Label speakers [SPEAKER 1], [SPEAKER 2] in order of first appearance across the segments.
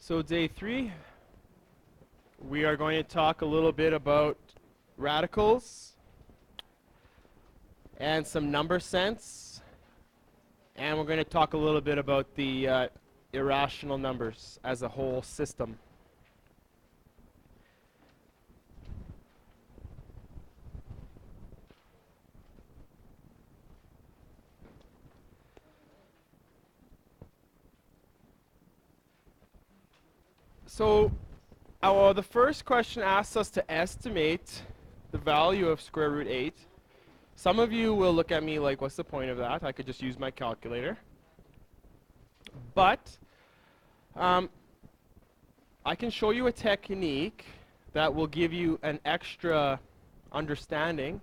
[SPEAKER 1] So day 3, we are going to talk a little bit about radicals and some number sense, and we're going to talk a little bit about the irrational numbers as a whole system. So the first question asks us to estimate the value of square root 8. Some of you will look at me like, what's the point of that? I could just use my calculator. But I can show you a technique that will give you an extra understanding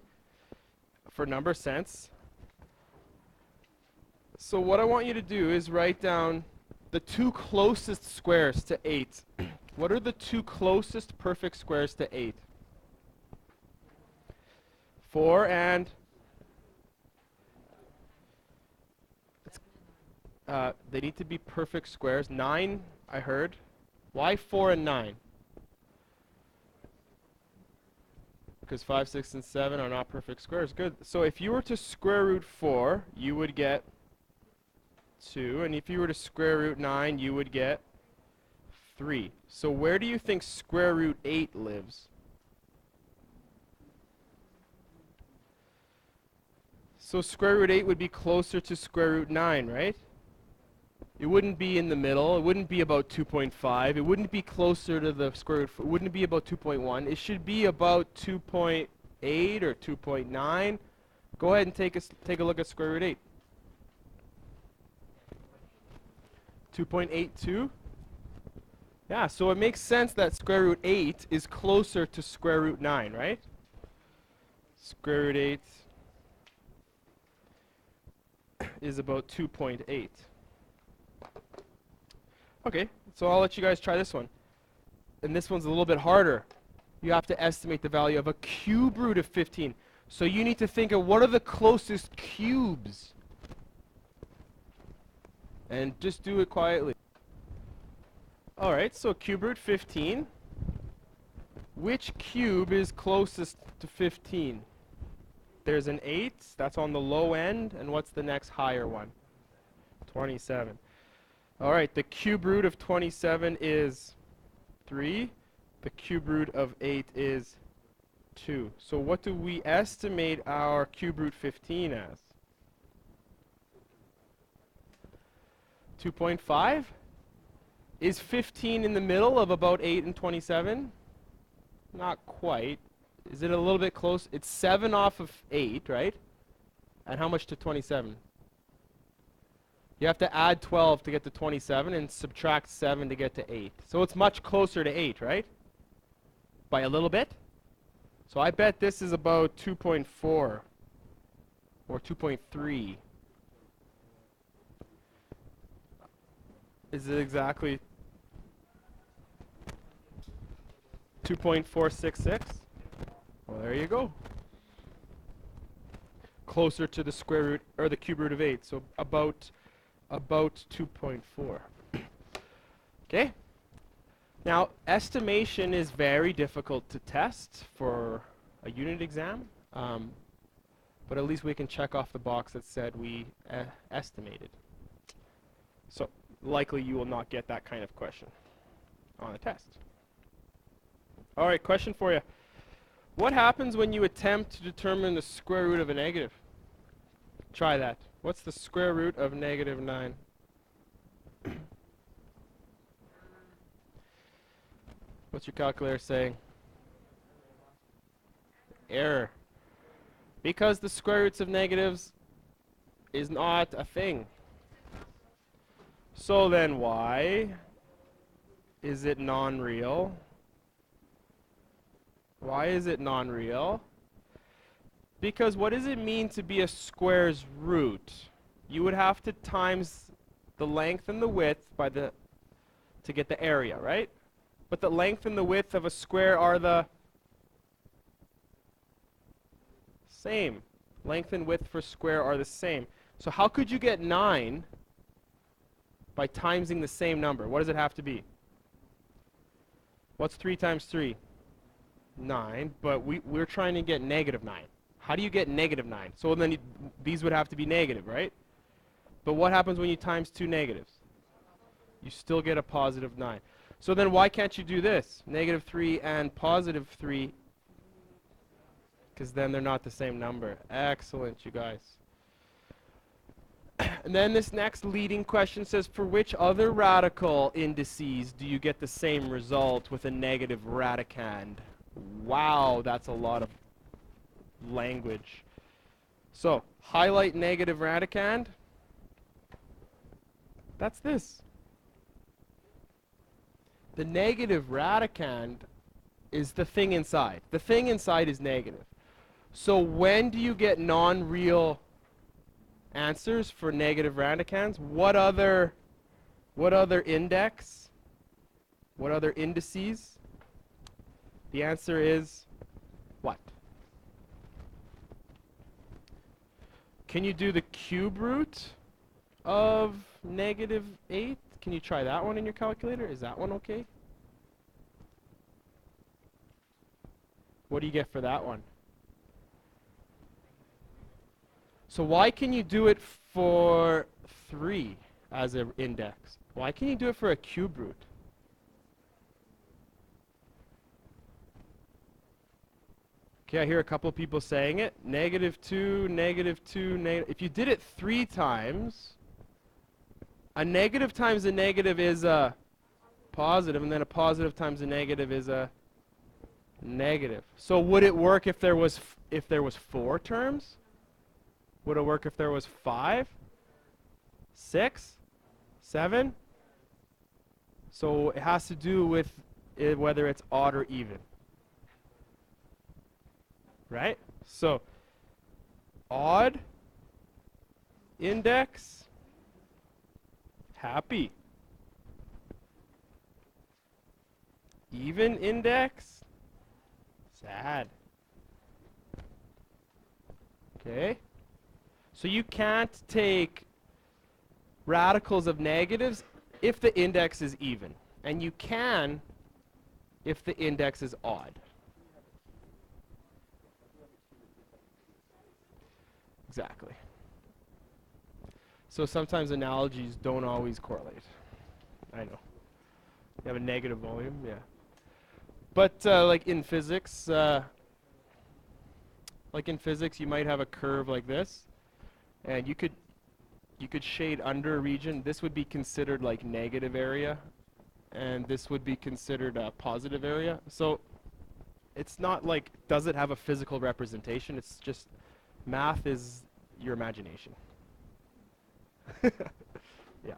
[SPEAKER 1] for number sense. So what I want you to do is write down the two closest squares to 8. What are the two closest perfect squares to 8? 4 and they need to be perfect squares. 9, I heard. Why 4 and 9? Because 5, 6, and 7 are not perfect squares. Good. So if you were to square root 4, you would get 2. And if you were to square root 9, you would get 3. So where do you think square root 8 lives? So square root 8 would be closer to square root 9, right? It wouldn't be in the middle. It wouldn't be about 2.5. It wouldn't be closer to the square root. It wouldn't be about 2.1. It should be about 2.8 or 2.9. Go ahead and take a look at square root 8. 2.82. Yeah, so it makes sense that square root 8 is closer to square root 9, right? Square root 8 is about 2.8. Okay, so I'll let you guys try this one. And this one's a little bit harder. You have to estimate the value of a cube root of 15. So you need to think of what are the closest cubes. And just do it quietly. All right, so cube root 15. Which cube is closest to 15? There's an 8. That's on the low end. And what's the next higher one? 27. All right, the cube root of 27 is 3. The cube root of 8 is 2. So what do we estimate our cube root 15 as? 2.5? Is 15 in the middle of about 8 and 27? Not quite. Is it a little bit close? It's 7 off of 8, right? And how much to 27? You have to add 12 to get to 27 and subtract 7 to get to 8. So it's much closer to 8, right? By a little bit? So I bet this is about 2.4 or 2.3. Is it exactly 2.466? Well, there you go. Closer to the square root or the cube root of 8. So about 2.4. Okay? Now, estimation is very difficult to test for a unit exam, but at least we can check off the box that said we estimated. So, likely you will not get that kind of question on a test. All right, question for you. What happens when you attempt to determine the square root of a negative? Try that. What's the square root of negative 9? What's your calculator saying? Error. Because the square roots of negatives is not a thing. So then why is it non-real? Why is it non-real? Because what does it mean to be a square's root? You would have to times the length and the width to get the area, right? But the length and the width of a square are the same. Length and width for square are the same. So how could you get 9 by timesing the same number? What does it have to be? What's 3 times 3? 9, but we're trying to get negative 9. How do you get negative 9? So then these would have to be negative, right? But what happens when you times two negatives? You still get a positive 9. So then why can't you do this? Negative 3 and positive 3, because then they're not the same number. Excellent, you guys. And then this next leading question says, for which other radical indices do you get the same result with a negative radicand? Wow, that's a lot of language. So, highlight negative radicand. That's this. The negative radicand is the thing inside. The thing inside is negative. So when do you get non-real answers for negative radicands? What other index? What other indices? The answer is what? Can you do the cube root of negative 8? Can you try that one in your calculator? Is that one okay? What do you get for that one? So why can you do it for 3 as an index? Why can you do it for a cube root? Okay, I hear a couple people saying it. Negative 2, negative 2, if you did it 3 times, a negative times a negative is a positive, and then a positive times a negative is a negative. So would it work if there was 4 terms? Would it work if there was 5? 6? 7? So it has to do with whether it's odd or even. Right? So odd index, happy. Even index, sad. Okay? So you can't take radicals of negatives if the index is even. And you can if the index is odd. Exactly. So sometimes analogies don't always correlate. I know. You have a negative volume, yeah. But like in physics, you might have a curve like this, and you could shade under a region. This would be considered like negative area, and this would be considered a positive area. So it's not like, does it have a physical representation? It's just math is your imagination. Yeah.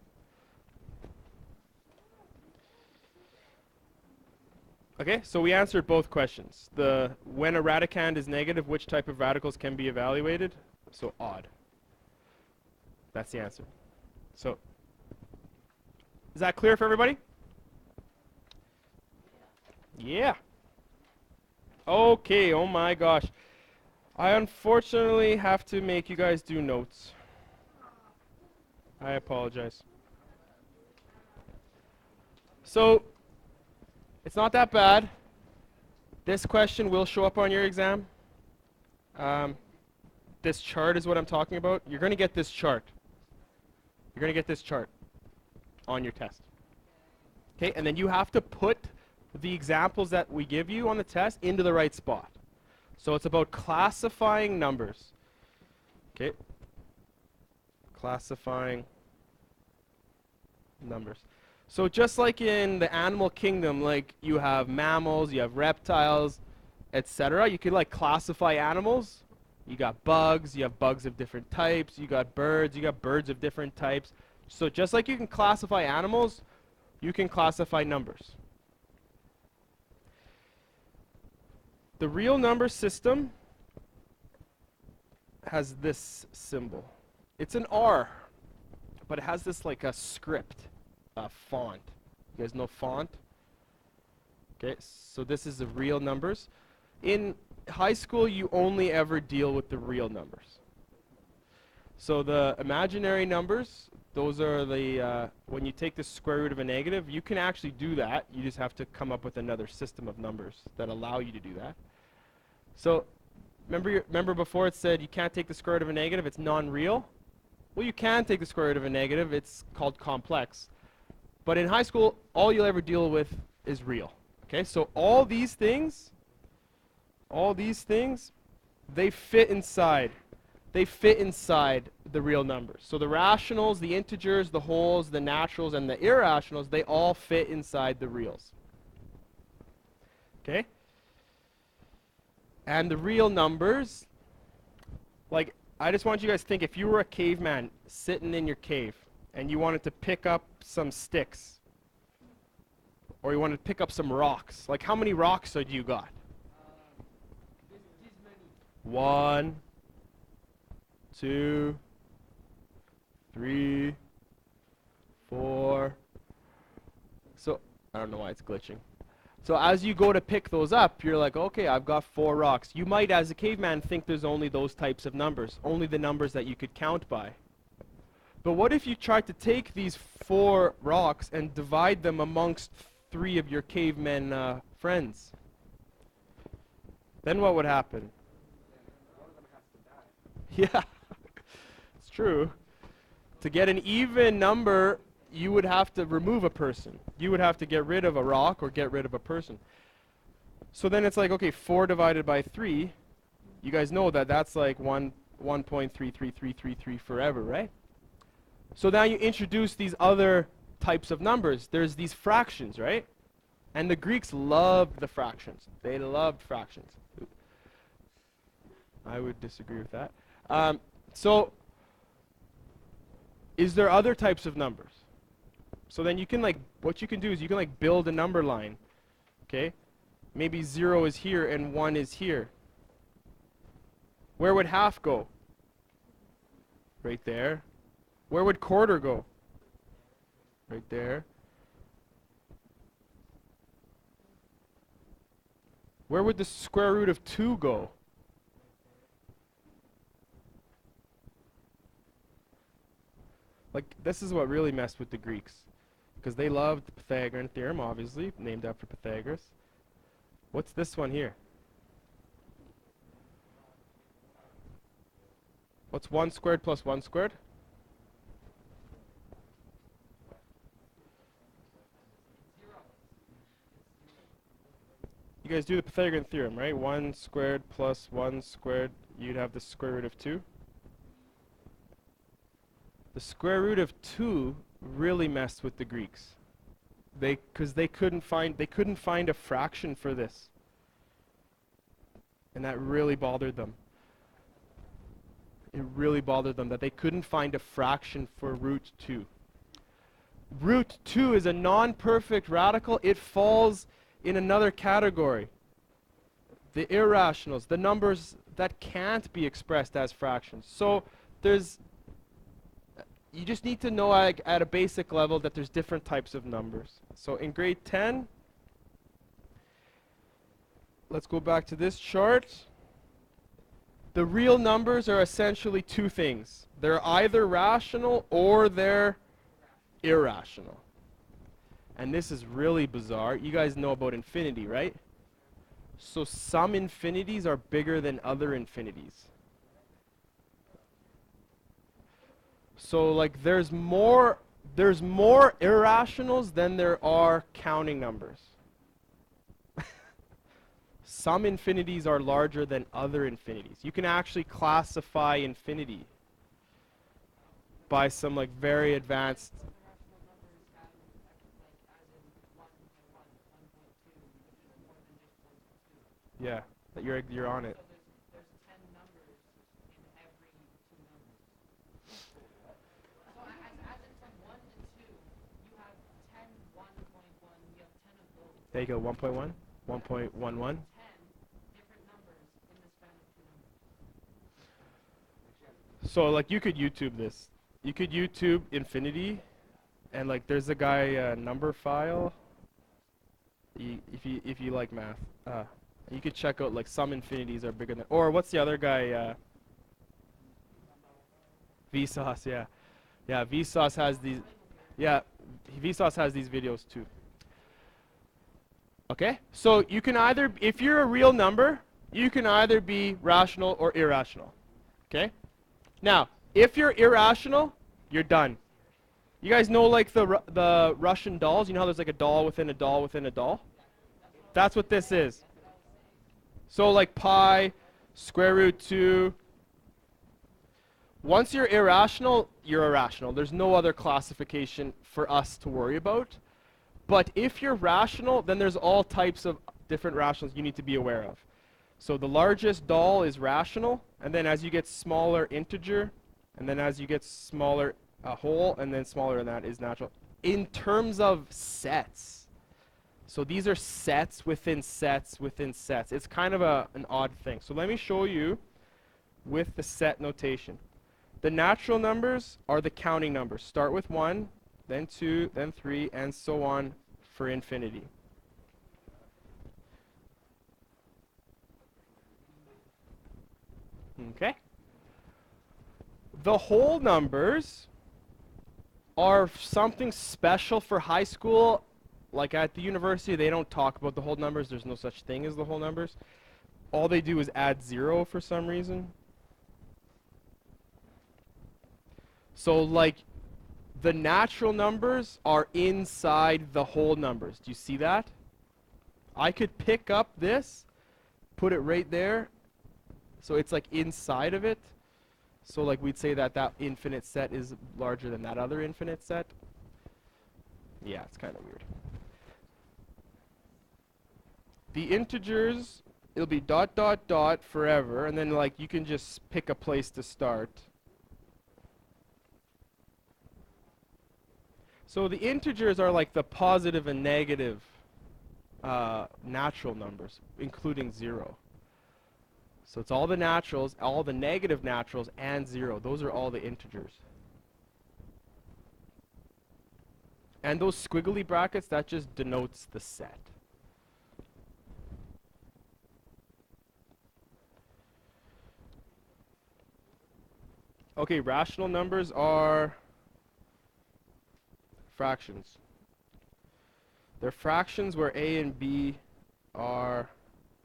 [SPEAKER 1] Okay, so we answered both questions. When a radicand is negative, which type of radicals can be evaluated? So odd. That's the answer. So is that clear for everybody? Yeah. Okay, oh my gosh. I unfortunately have to make you guys do notes. I apologize. So, it's not that bad. This question will show up on your exam. This chart is what I'm talking about. You're going to get this chart. You're going to get this chart on your test. Okay, and then you have to put the examples that we give you on the test into the right spot. So it's about classifying numbers. Okay. Classifying numbers. So just like in the animal kingdom, like you have mammals, you have reptiles, etc. You could like classify animals. You got bugs, you have bugs of different types, you got birds of different types. So just like you can classify animals, you can classify numbers. The real number system has this symbol. It's an R, but it has this like a script, a font. You guys know font? Okay, so this is the real numbers. In high school, you only ever deal with the real numbers. So the imaginary numbers, Those are the, when you take the square root of a negative, you can actually do that. You just have to come up with another system of numbers that allow you to do that. So remember before it said you can't take the square root of a negative, it's non-real? Well, you can take the square root of a negative, it's called complex. But in high school, all you'll ever deal with is real. Okay, so all these things, they fit inside. They fit inside the real numbers. So the rationals, the integers, the wholes, the naturals, and the irrationals, they all fit inside the reals. Okay? And the real numbers, like, I just want you guys to think, if you were a caveman sitting in your cave and you wanted to pick up some sticks, or you wanted to pick up some rocks, like how many rocks had you got? One, two, three, four. So, I don't know why it's glitching. So as you go to pick those up, you're like, okay, I've got 4 rocks. You might, as a caveman, think there's only those types of numbers, only the numbers that you could count by. But what if you tried to take these 4 rocks and divide them amongst 3 of your cavemen friends? Then what would happen? Yeah, it's true. To get an even number, you would have to remove a person. You would have to get rid of a rock or get rid of a person. So then it's like, okay, 4 divided by 3, you guys know that that's like 1.33333 forever, right? So now you introduce these other types of numbers. There's these fractions, right? And the Greeks loved the fractions. They loved fractions. I would disagree with that. So is there other types of numbers? So then you can what you can do is you can build a number line. Okay? Maybe 0 is here and 1 is here. Where would half go? Right there. Where would quarter go? Right there. Where would the square root of 2 go? Like, this is what really messed with the Greeks. Because they loved the Pythagorean theorem, obviously, named after Pythagoras. What's this one here? What's 1 squared plus 1 squared? You guys do the Pythagorean theorem, right? 1 squared plus 1 squared, you'd have the square root of 2. The square root of 2 really messed with the Greeks. Because they couldn't find a fraction for this. And that really bothered them. It really bothered them that they couldn't find a fraction for root 2. Root 2 is a non-perfect radical. It falls in another category. The irrationals, the numbers that can't be expressed as fractions. So you just need to know at a basic level that there's different types of numbers. So in grade 10, let's go back to this chart. The real numbers are essentially 2 things. They're either rational or they're irrational. And this is really bizarre. You guys know about infinity, right? So some infinities are bigger than other infinities. So there's more irrationals than there are counting numbers. Some infinities are larger than other infinities. You can actually classify infinity by some very advanced. Yeah, that you're on it. There you go, 1.1, 1.11. So you could YouTube this. You could YouTube infinity, and there's a guy number file. If you like math, you could check out some infinities are bigger than. Or what's the other guy? Vsauce, yeah. Yeah, Vsauce has these. Yeah, Vsauce has these videos too. Okay, so you can either, if you're a real number, you can either be rational or irrational. Okay, now if you're irrational, you're done. You guys know like the Russian dolls. You know how there's like a doll within a doll within a doll. That's what this is. So like pi, square root 2. Once you're irrational, you're irrational. There's no other classification for us to worry about. But if you're rational, then there's all types of different rationals you need to be aware of. So the largest doll is rational, and then as you get smaller, integer, and then as you get smaller, whole, and then smaller than that is natural. In terms of sets, so these are sets within sets within sets. It's kind of an odd thing. So let me show you with the set notation. The natural numbers are the counting numbers. Start with 1, then 2, then 3, and so on for infinity. Okay? The whole numbers are something special for high school. Like at the university, they don't talk about the whole numbers. There's no such thing as the whole numbers. All they do is add 0 for some reason. So like the natural numbers are inside the whole numbers. Do you see that? I could pick up this, put it right there, so it's like inside of it. So like we'd say that that infinite set is larger than that other infinite set. Yeah, it's kind of weird. The integers, it'll be dot dot dot forever, and then like you can just pick a place to start. So the integers are like the positive and negative natural numbers, including 0. So it's all the naturals, all the negative naturals, and 0. Those are all the integers. And those squiggly brackets, that just denotes the set. Okay, rational numbers are fractions. They're fractions where a and b are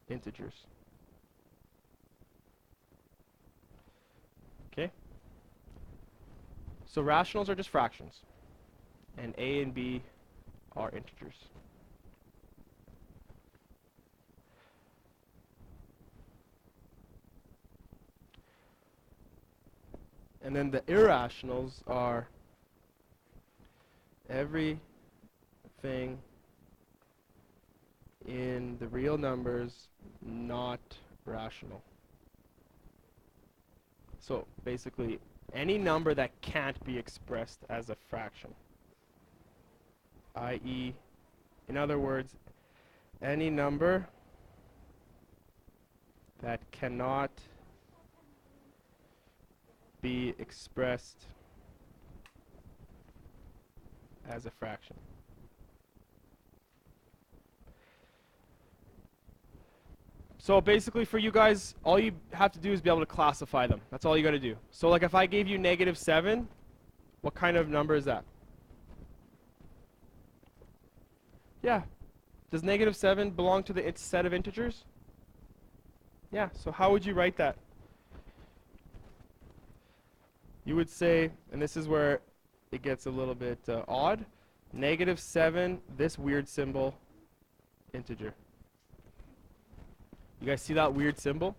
[SPEAKER 1] integers. Okay? So rationals are just fractions. And a and b are integers. And then the irrationals are everything in the real numbers not rational. So basically, any number that can't be expressed as a fraction. I.e., in other words, any number that cannot be expressed as a fraction. So basically for you guys, all you have to do is be able to classify them. That's all you got to do. So like if I gave you -7, what kind of number is that? Yeah. Does -7 belong to the set of integers? Yeah, so how would you write that? You would say, and this is where it gets a little bit odd, -7, this weird symbol, integer. You guys see that weird symbol?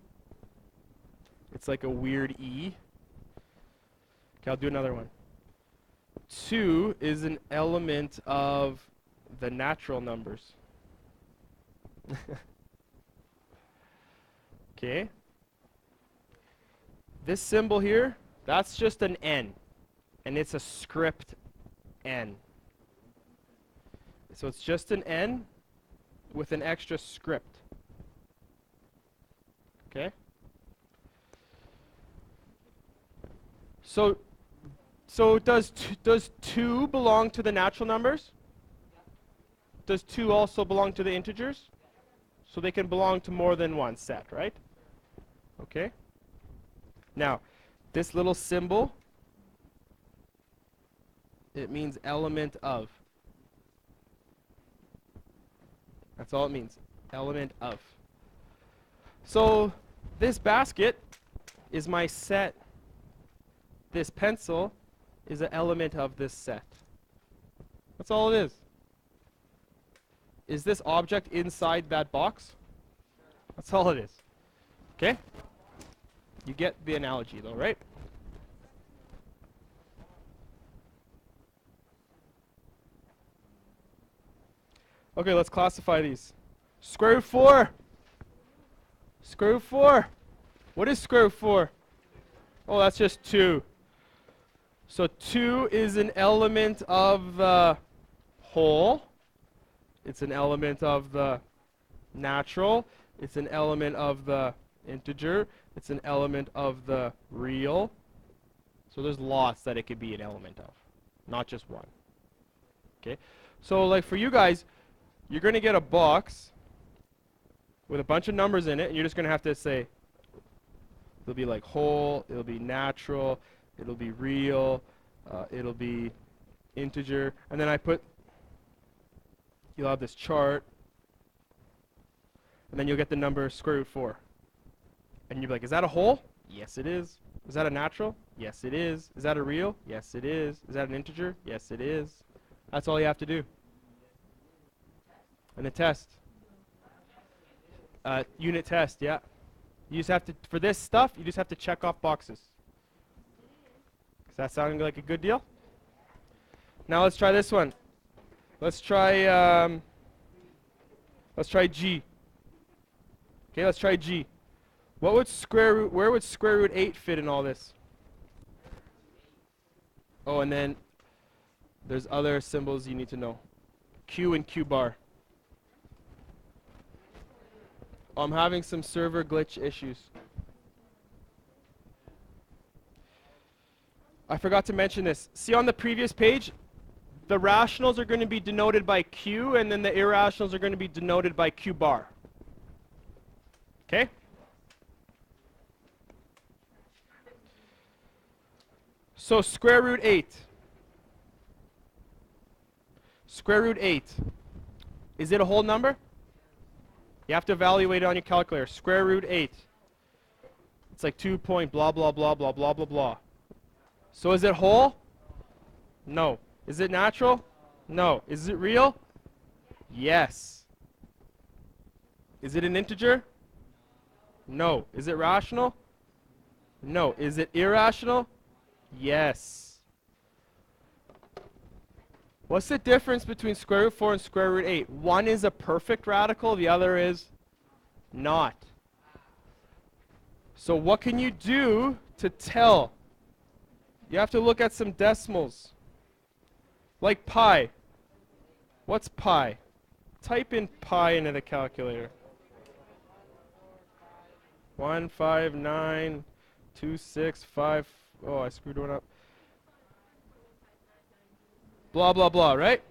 [SPEAKER 1] It's like a weird E. Okay, I'll do another one. 2 is an element of the natural numbers. Okay. This symbol here, that's just an N. And it's a script N. So it's just an N with an extra script. Okay? So does 2 belong to the natural numbers? Does 2 also belong to the integers? So they can belong to more than one set, right? Okay? Now, this little symbol, It means element of. That's all it means. Element of. So this basket is my set. This pencil is an element of this set. That's all it is. Is this object inside that box? That's all it is. Okay? You get the analogy though, right? Okay, let's classify these. Square root 4. Square root 4. What is square root 4? Oh, that's just 2. So 2 is an element of the whole. It's an element of the natural. It's an element of the integer. It's an element of the real. So there's lots that it could be an element of, not just one. Okay? So like for you guys, you're going to get a box with a bunch of numbers in it, and you're just going to have to say, it'll be like whole, it'll be natural, it'll be real, it'll be integer, and then you'll have this chart, and then you'll get the number square root 4. And you'll be like, is that a whole? Yes, it is. Is that a natural? Yes, it is. Is that a real? Yes, it is. Is that an integer? Yes, it is. That's all you have to do. And the test. Unit test, yeah. You just have to, for this stuff, you just have to check off boxes. Does that sound like a good deal? Now let's try this one. Let's try G. Okay, let's try G. Where would square root 8 fit in all this? Oh, and then there's other symbols you need to know. Q and Q bar. I'm having some server glitch issues. I forgot to mention this. See on the previous page, the rationals are going to be denoted by Q, and then the irrationals are going to be denoted by Q bar. Okay? So square root 8. Square root 8. Is it a whole number? You have to evaluate it on your calculator. Square root 8. It's like 2 point blah blah blah blah blah blah blah. So is it whole? No. Is it natural? No. Is it real? Yes. Is it an integer? No. Is it rational? No. Is it irrational? Yes. What's the difference between square root 4 and square root 8? One is a perfect radical, the other is not. So what can you do to tell? You have to look at some decimals. Like pi. What's pi? Type in pi into the calculator. 1592655. Oh, I screwed one up. Blah, blah, blah, right?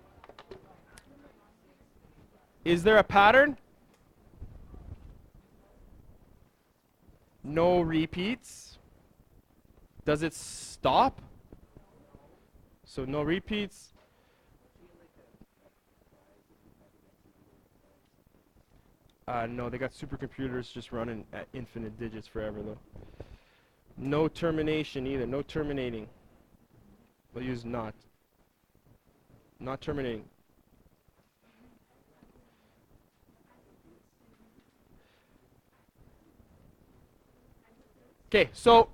[SPEAKER 1] Is there a pattern? No repeats. Does it stop? So no repeats. No, they got supercomputers just running at infinite digits forever, though. No termination either. No terminating. We'll use not. Not terminating. Okay, so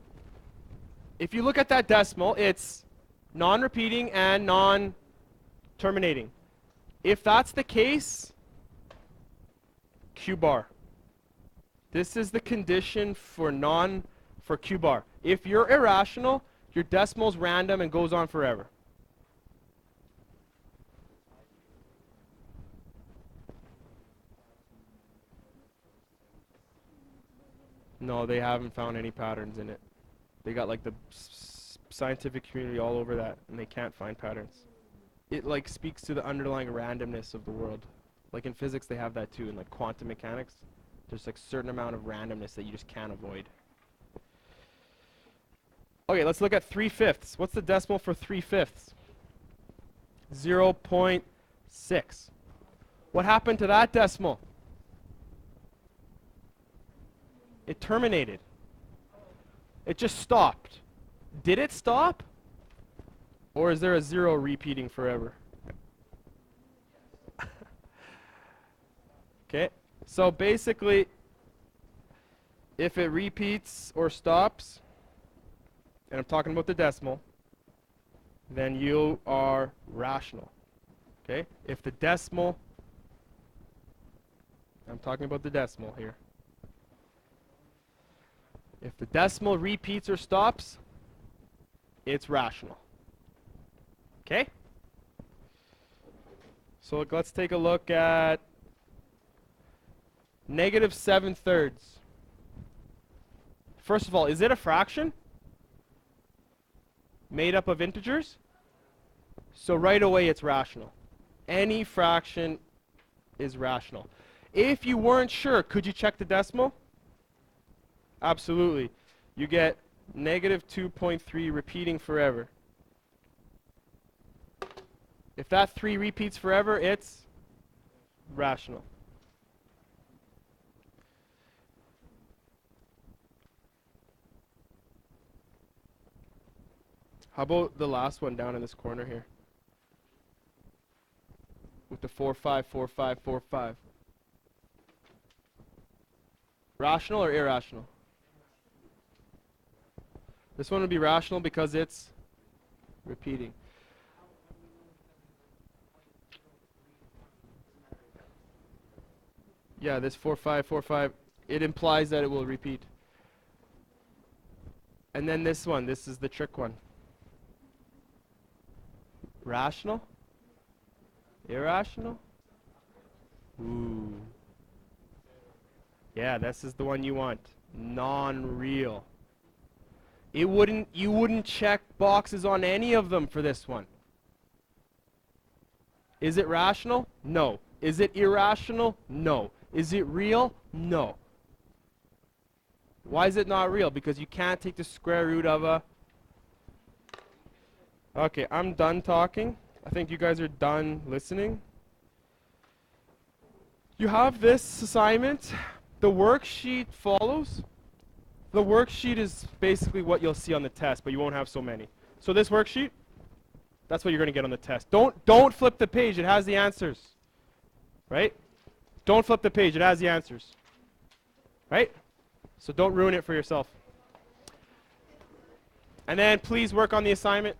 [SPEAKER 1] if you look at that decimal, it's non-repeating and non-terminating. If that's the case, Q bar. This is the condition for Q bar. If you're irrational, your decimal's random and goes on forever. No, they haven't found any patterns in it. They got like the scientific community all over that, and they can't find patterns. It like speaks to the underlying randomness of the world. Like in physics, they have that too. In like quantum mechanics, there's like a certain amount of randomness that you just can't avoid. Okay, let's look at 3/5. What's the decimal for 3/5? 0.6. What happened to that decimal? It terminated. It just stopped. Did it stop? Or is there a 0 repeating forever? Okay, so basically, if it repeats or stops, and I'm talking about the decimal, then you are rational. Okay, if the decimal, I'm talking about the decimal here. If the decimal repeats or stops, it's rational. Okay? So let's take a look at -7/3. First of all, is it a fraction? Made up of integers? So right away it's rational. Any fraction is rational. If you weren't sure, could you check the decimal? Absolutely. You get -2.3 repeating forever. If that 3 repeats forever, it's rational. How about the last one down in this corner here? With the 4, 5, 4, 5, 4, 5. Rational or irrational? This one would be rational because it's repeating. Yeah, this 4, 5, 4, 5, it implies that it will repeat. And then this one, this is the trick one. Rational? Irrational? Ooh. Yeah, this is the one you want. Non-real. You wouldn't check boxes on any of them for this one. Is it rational? No. Is it irrational? No. Is it real? No. Why is it not real? Because you can't take the square root of a... Okay, I'm done talking. I think you guys are done listening. You have this assignment. The worksheet follows. The worksheet is basically what you'll see on the test, but you won't have so many. So this worksheet, that's what you're going to get on the test. Don't flip the page. It has the answers. Right? Don't flip the page. It has the answers. Right? So don't ruin it for yourself. And then please work on the assignment.